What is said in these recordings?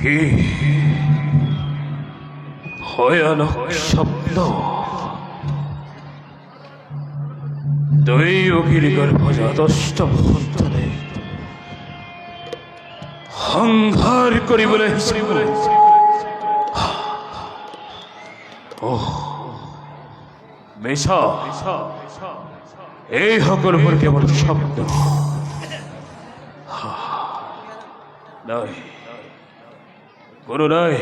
কি ভয়ানক শব্দ! দুই উকিল গর্ভজাতষ্ট সন্তানে সংহার কৰিবলৈ মিছা এই সকলোবোৰ কেৱল শব্দ নাই, কোনো নাই।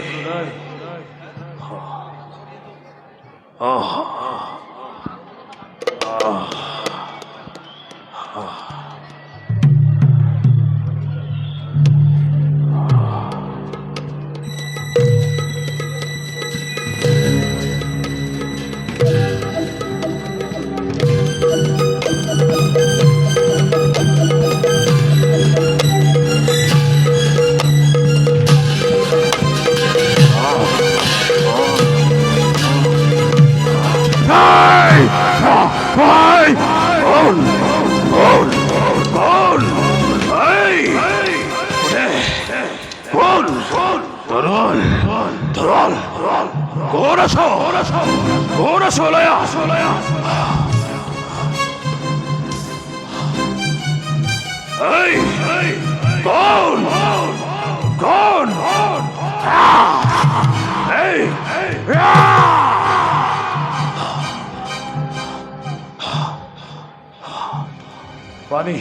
পানি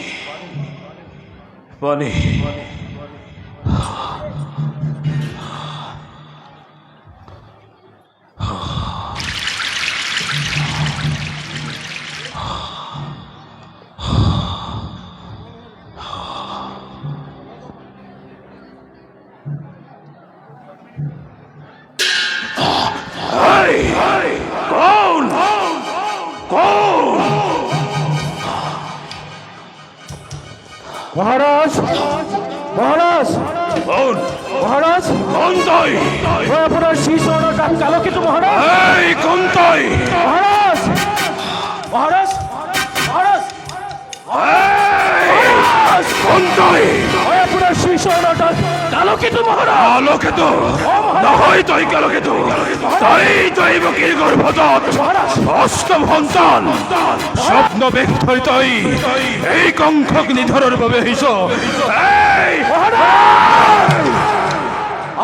পানি মহারাজ, মহারাজ, মহারাজ, কোন তুই? আপনার শীর্ষ অনাটা কালকেতু মহারাজ। এই কোন তুই? মহারাজ, মহারাজ, মহারাজ, মহারাজ কোন তুই? আপনার শীর্ষ অনাটা কালকেতু মহারাজ। কালকেতু নহয়, তুই কালকেতু, তুই দৈবকীর গর্ভজাত অষ্টম সন্তান। স্বপ্ন ব্যক্তই তুই এই কংসক নিধনৰ বাবে আহিছ। এই মহারাজ,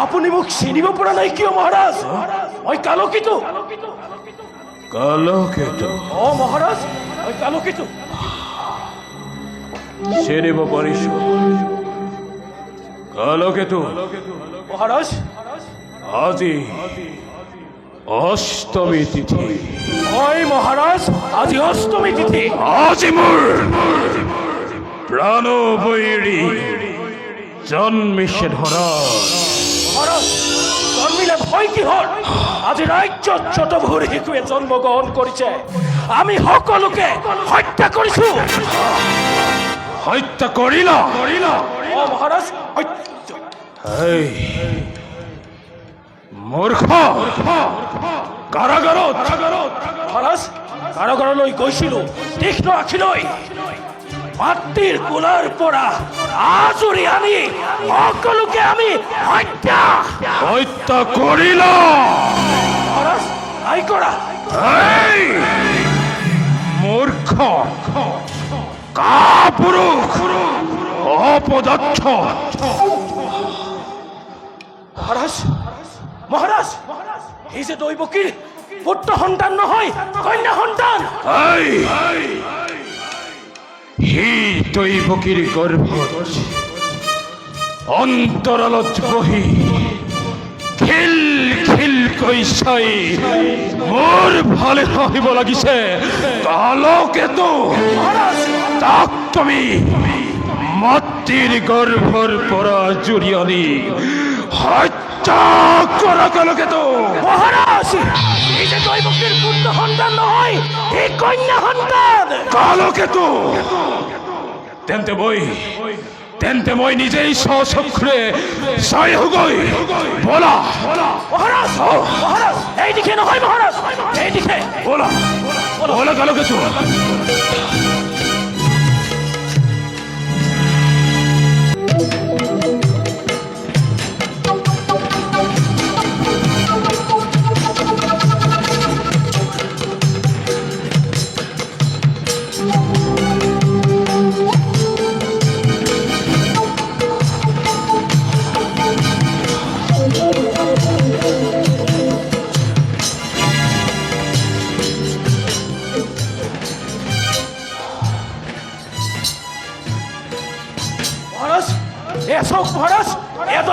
আপুনি মোক চিনিব পৰা নাই কিয় মহাৰাজ? মই কালকেতু। কালকেতু মহাৰাজ, মই কালকেতু। চিনিব পাৰিছ? কালকেতু মহারাজ, আজি অষ্টমী তিথি। হয় মহারাজ, আজি অষ্টমী তিথি। আজি মোৰ প্ৰাণবৈৰী জন্মিছে ধৰাত। মহারাজ, জন্মিলে ভয় কিহৰ? আজি ৰাজ্যত যত ভূৰ শিশুৱে জন্মগ্ৰহণ কৰিছে আমি সকলোকে হত্যা কৰিছো। হত্যা কৰিলা? মহারাজ, এই মূৰ্খ! কাৰাগাৰত মহারাজ, কাৰাগাৰলৈ গৈছিলো তীক্ষ্ণ আখিলৈ মাতৃৰ কোলাৰ পৰা আজুৰি আনি সকলোকে আমি হত্যা কৰিলা? মহারাজ, নাই কৰা। এই মূৰ্খ কাপুৰুষ অপদাৰ্থ! মহারাজ, মহারাজ, এই যে দৈবকীৰ পুত্ৰ সন্তান নহয়, কন্যা সন্তান। সি দৈবকীৰ গৰ্ভত অন্তৰালত বহি খিল খিলকৈ চাই মোৰ ভালে হাঁহিব লাগিছে। কালকেতু, তাক তুমি মাতৃৰ গৰ্ভৰ পৰা জুৰি আনি হত্যা কৰা। কালকেতু মহারাজ, এই যে দৈবকীৰ পুত্ৰ সন্তান নহয়, এই কন্যা সন্তান। কালকেতু, তেন্তে মই নিজেই স্বচক্ষুৰে চাই আহোগৈ। বলা মহারাজ, মহারাজ, এই দিকে নহয় মহারাজ, এই দিকে। বলা বলা কালকেতু।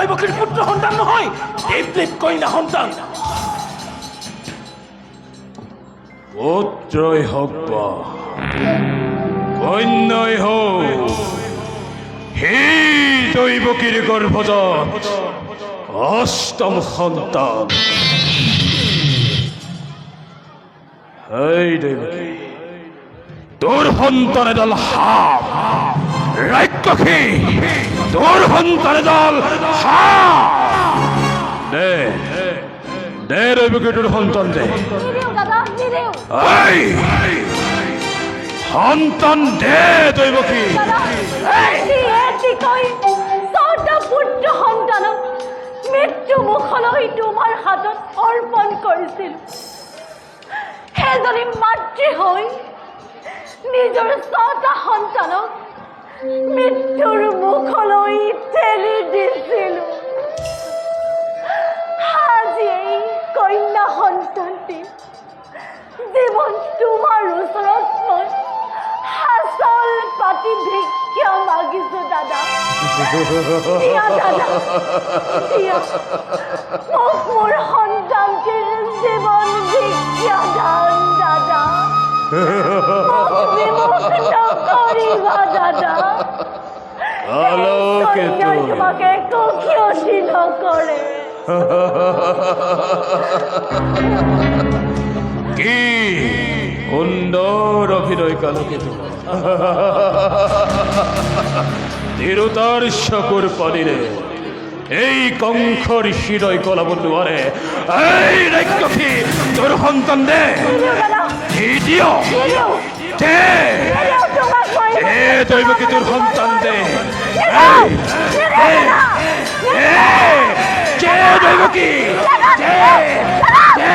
দৈবকীর পুত্র সন্তান নহয়, দেৱদেৱ কন্যা সন্তান। পুত্রই হোক বা কন্যাই হোক, হে দৈবকীর গর্ভজাত অষ্টম সন্তান। এই দৈবকী, তোর সন্তানে দল হাম রাক্ষসী, তোর সন্তানে দল হাম। দে দে দৈবকী, তোর সন্তান দে। নিৰেও দাদা, নিৰেও। এই সন্তান দে দৈবকী। দাদা, এটিকৈ ছটা পুত্ৰ সন্তানক মৃত্যু মুখলৈ তোমাৰ হাতত অৰ্পণ কৰিছিল। এজনী মাতৃ হৈ নিজৰ ছটা সন্তানক মৃত্যুৰ মুখলৈ ঠেলি দিছিলো। আজি এই কন্যা সন্তানটি জীৱন তোমাৰ ওচৰত মই হাচল পাতি ভিক্ষা মাগিছো দাদা। দিয়া দাদা, দিয়া মোক মোৰ সন্তানটিৰ জীৱন ভিক্ষা দান দাদা। মোক বিমুখ নকৰিবা দাদা। কন্যাই তোমাক একো ক্ষতি নকৰে। কি সুন্দর অভিনয় কালকেতু, তিরুতার শকুর পানিরে এই কংখর শিরয় কলাব নোৱাৰে। এই রাক্ষসী, তোর সন্তান দে। দিও দে, দে দৈবকী, তোর সন্তান দে। দে দৈবকী, দে দে।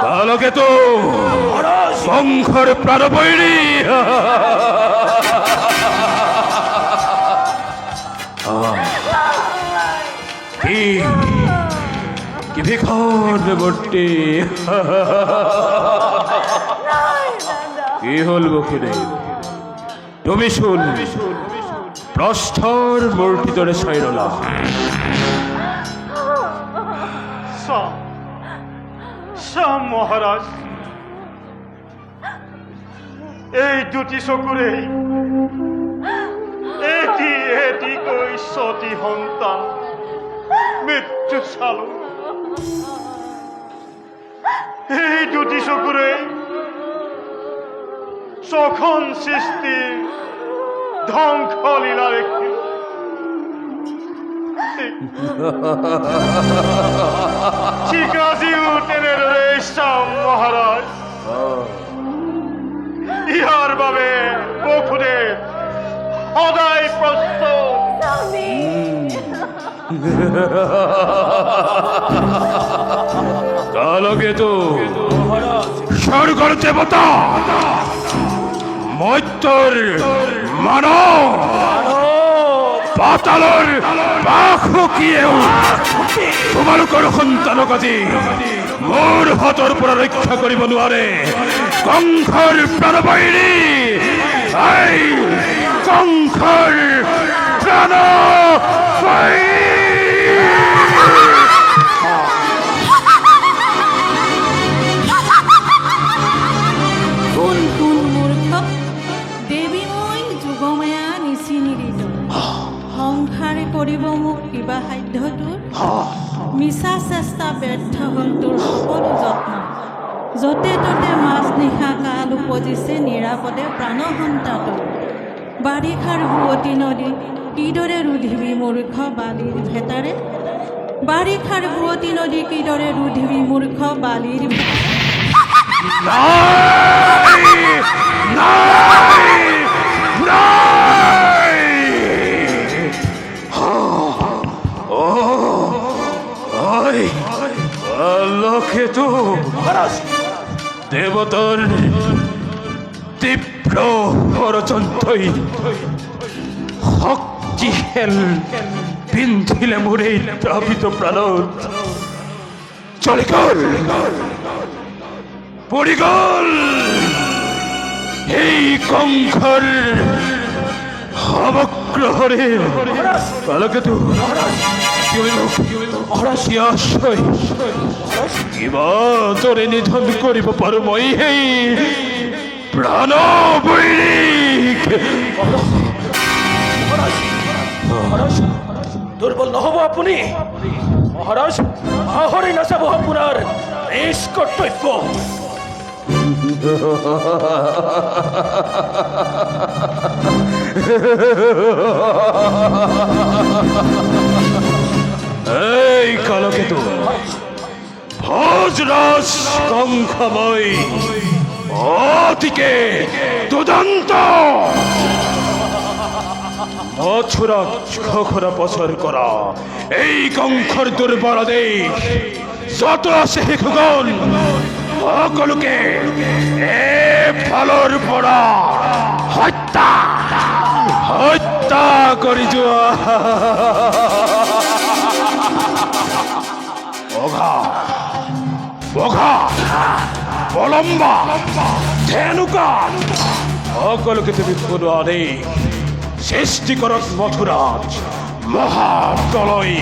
কালকেতু, শঙ্খর প্রাণবৈরী, কি ভিখন বটে। কি হল বকিরে, তুমি শুন প্রস্থর মূর্তি ধরে সাইরলা। শাম মহারাজ, এই দুটি চকুৰে এটি এটিকৈ ছটি সন্তান মৃত্যু চালো। এই দুটি চকুৰে ছখন সৃষ্টিৰ ধ্বংসলীলা দেখি ঠিক আজিও তেনেদৰে চাম মহাৰাজ। ইয়াৰ বাবে বসুদেৱ সদায় প্ৰস্তুত। স্বামী, কালকেতু, স্বর্গর দেবতা মৈত্যর মানব পাতালৰ পাখুকিয়েও তোমালোকৰ সন্তানক আজি মোৰ হাতৰ পৰা ৰক্ষা কৰিব নোৱাৰে। কংসৰ প্ৰাণবৈৰী, এই কংসৰ প্ৰাণবৈৰী। কোন কোন মূৰ্খ দেৱী, মই যোগমায়া নিচি নিদিলো। সংসাৰে কৰিব মোক কিবা সাধ্য তোৰ, মিছা চেষ্টা ব্যৰ্থ হ'ল তোৰ সকলো যত্ন। য'তে ত'তে মাছ নিশা কাল উপজিছে নিৰাপদে প্ৰাণ সন্তাটোৰ। বাৰিষাৰ বুৱতী নদী কিদৰে ৰুধিবি মূৰ্খ বালিৰ ভেটাৰে। বাৰিষাৰ বুৱতী নদী কিদৰে ৰুধিবি মূৰ্খ বালিৰ ভেটাৰে। কালকেতু, দেবতার তীব্র ষড়যন্ত্রই শক্তিশাল পিন্ধিলে মোৰ এই দ্ৰাৱিত প্ৰাণত। চলি গল, পৰি গল এই কঙ্খর অবগ্রহরে কালকেতু কিবা তোরে নিধন করিব পারো মই হেই প্রাণ বৈরিক। মহারাজ দুর্বল নহব আপুনি। মহারাজ আহৰি নাচাব আপোনাৰ নিজ কৰ্তব্য। এই কালকেতু ভোজরাজ কঙ্খময় অতিকে দুদন্ত মছুরাজ খোখরা পছর করা এই কঙ্খর দুর্বল দেশ যত আছে হিখগণ সকলোকে এ ফালৰ পৰা হত্যা হত্যা কৰি যোৱা। বঘা বঘা বলম্বা ধেনুকা সকলোকে তুমি শুনোৱা দেই। সৃষ্টি কৰক মথুৰাজ মহাপ্ৰলয়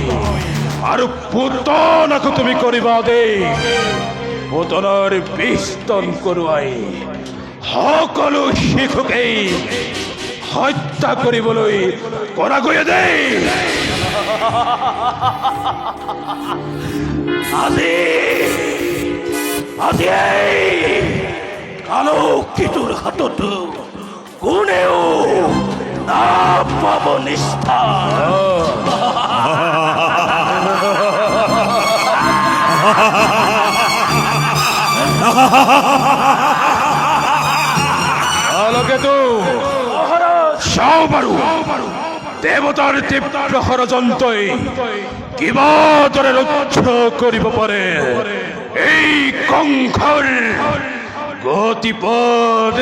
আৰু পুতনাকো তুমি কৰিবা দেই। পুতনাৰ বিস্তন কৰোৱাই সকলো শিশুকেই হত্যা কৰিবলৈ কৰাগৈ দেই। আজি আজি আলোকিতোৰ হাততো কোনেও নাপাব নিষ্ঠা। কালকেতু চাও বাৰু দেৱতাৰ তীব্ৰ ষড়যন্ত্ৰই কিবা দৰে ৰক্ষা কৰিব পাৰে এই কংসৰ গতিপথ।